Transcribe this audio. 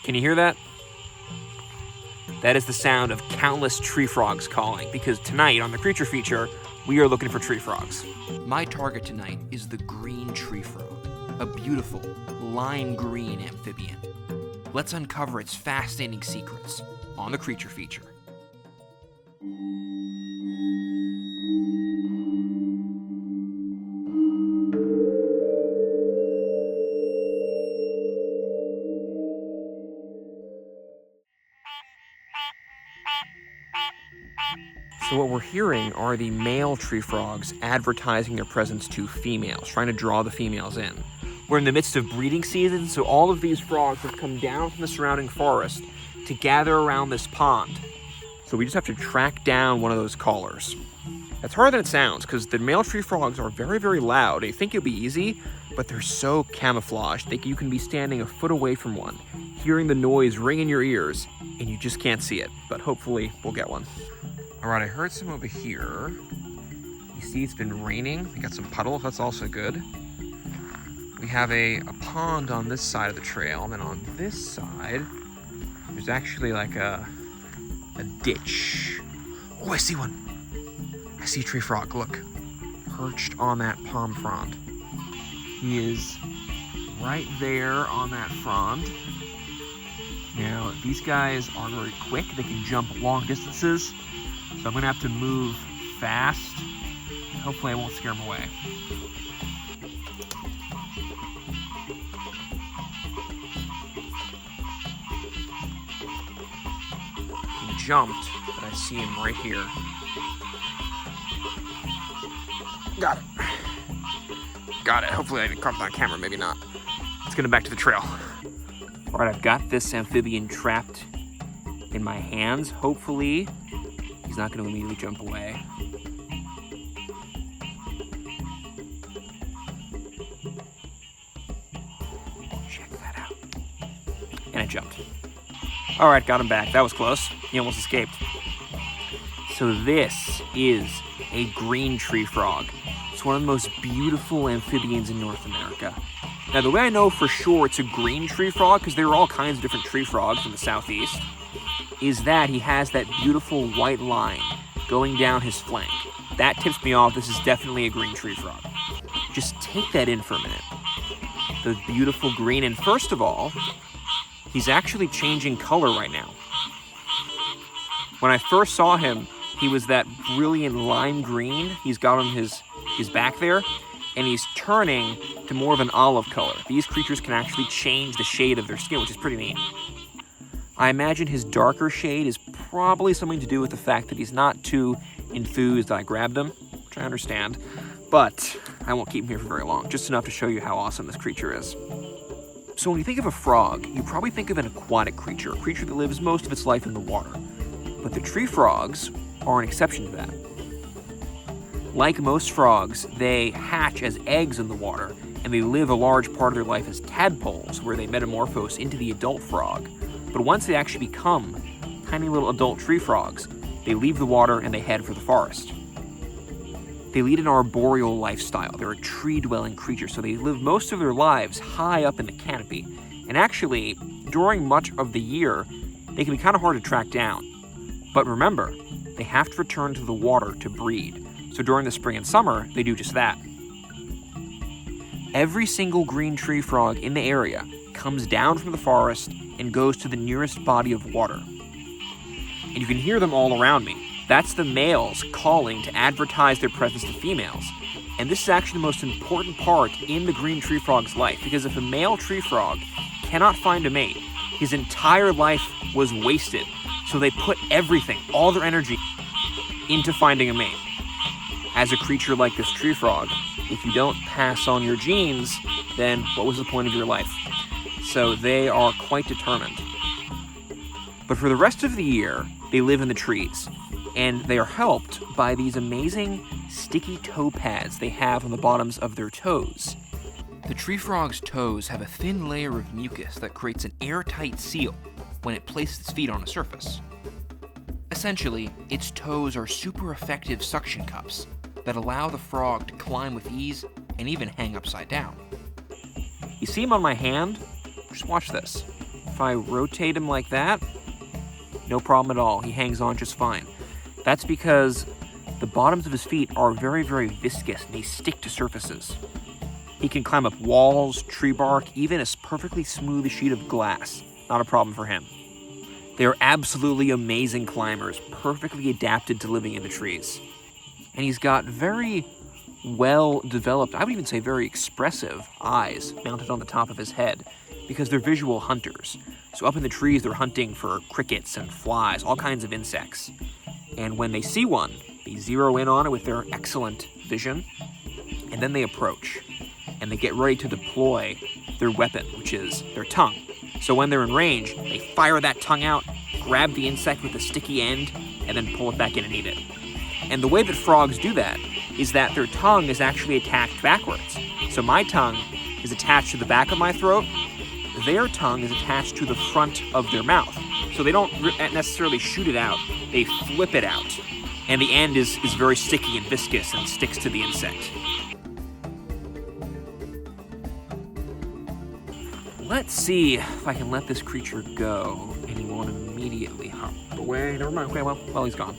Can you hear that? That is the sound of countless tree frogs calling, because tonight on the Creature Feature, we are looking for tree frogs. My target tonight is the green tree frog, a beautiful lime green amphibian. Let's uncover its fascinating secrets on the Creature Feature. So what we're hearing are the male tree frogs advertising their presence to females, trying to draw the females in. We're in the midst of breeding season, so all of these frogs have come down from the surrounding forest to gather around this pond. So we just have to track down one of those callers. That's harder than it sounds, because the male tree frogs are very, very loud. They think it'll be easy, but they're so camouflaged. You can be standing a foot away from one, hearing the noise ring in your ears, and you just can't see it. But hopefully we'll get one. All right, I heard some over here. You see it's been raining. We got some puddles, that's also good. We have a pond on this side of the trail, and then on this side, there's actually like a ditch. Oh, I see one. I see a tree frog, look. Perched on that palm frond. He is right there on that frond. Now, these guys are very quick. They can jump long distances. So I'm gonna have to move fast. Hopefully I won't scare him away. He jumped, but I see him right here. Got it. Got it. Hopefully I didn't caught it on camera, maybe not. Let's get him back to the trail. All right, I've got this amphibian trapped in my hands. Hopefully he's not going to immediately jump away. Check that out. And it jumped. All right, got him back. That was close. He almost escaped. So this is a green tree frog. It's one of the most beautiful amphibians in North America. Now, the way I know for sure it's a green tree frog, because there are all kinds of different tree frogs in the southeast, is that he has that beautiful white line going down his flank. That tips me off this is definitely a green tree frog. Just take that in for a minute. The beautiful green, and first of all, he's actually changing color right now. When I first saw him, he was that brilliant lime green. He's got on his back there, and he's turning to more of an olive color. These creatures can actually change the shade of their skin, which is pretty neat. I imagine his darker shade is probably something to do with the fact that he's not too enthused that I grabbed him, which I understand, but I won't keep him here for very long, just enough to show you how awesome this creature is. So when you think of a frog, you probably think of an aquatic creature, a creature that lives most of its life in the water. But the tree frogs are an exception to that. Like most frogs, they hatch as eggs in the water, and they live a large part of their life as tadpoles, where they metamorphose into the adult frog. But once they actually become tiny little adult tree frogs, they leave the water and they head for the forest. They lead an arboreal lifestyle. They're a tree-dwelling creature, so they live most of their lives high up in the canopy. And actually, during much of the year, they can be kind of hard to track down. But remember, they have to return to the water to breed. So during the spring and summer, they do just that. Every single green tree frog in the area comes down from the forest and goes to the nearest body of water. And you can hear them all around me. That's the males calling to advertise their presence to females. And this is actually the most important part in the green tree frog's life, because if a male tree frog cannot find a mate, his entire life was wasted. So they put everything, all their energy, into finding a mate. As a creature like this tree frog, if you don't pass on your genes, then what was the point of your life? So they are quite determined. But for the rest of the year, they live in the trees, and they are helped by these amazing sticky toe pads they have on the bottoms of their toes. The tree frog's toes have a thin layer of mucus that creates an airtight seal when it places its feet on a surface. Essentially, its toes are super effective suction cups that allow the frog to climb with ease and even hang upside down. You see him on my hand? Just watch this. If I rotate him like that, no problem at all. He hangs on just fine. That's because the bottoms of his feet are very, very viscous and they stick to surfaces. He can climb up walls, tree bark, even a perfectly smooth sheet of glass. Not a problem for him. They are absolutely amazing climbers, perfectly adapted to living in the trees. And he's got very well-developed, I would even say very expressive eyes mounted on the top of his head because they're visual hunters. So up in the trees, they're hunting for crickets and flies, all kinds of insects. And when they see one, they zero in on it with their excellent vision, and then they approach. And they get ready to deploy their weapon, which is their tongue. So when they're in range, they fire that tongue out, grab the insect with the sticky end, and then pull it back in and eat it. And the way that frogs do that is that their tongue is actually attached backwards. So my tongue is attached to the back of my throat. Their tongue is attached to the front of their mouth. So they don't necessarily shoot it out, they flip it out. And the end is very sticky and viscous and sticks to the insect. Let's see if I can let this creature go, and he won't immediately hop away. Never mind. Okay, well, he's gone.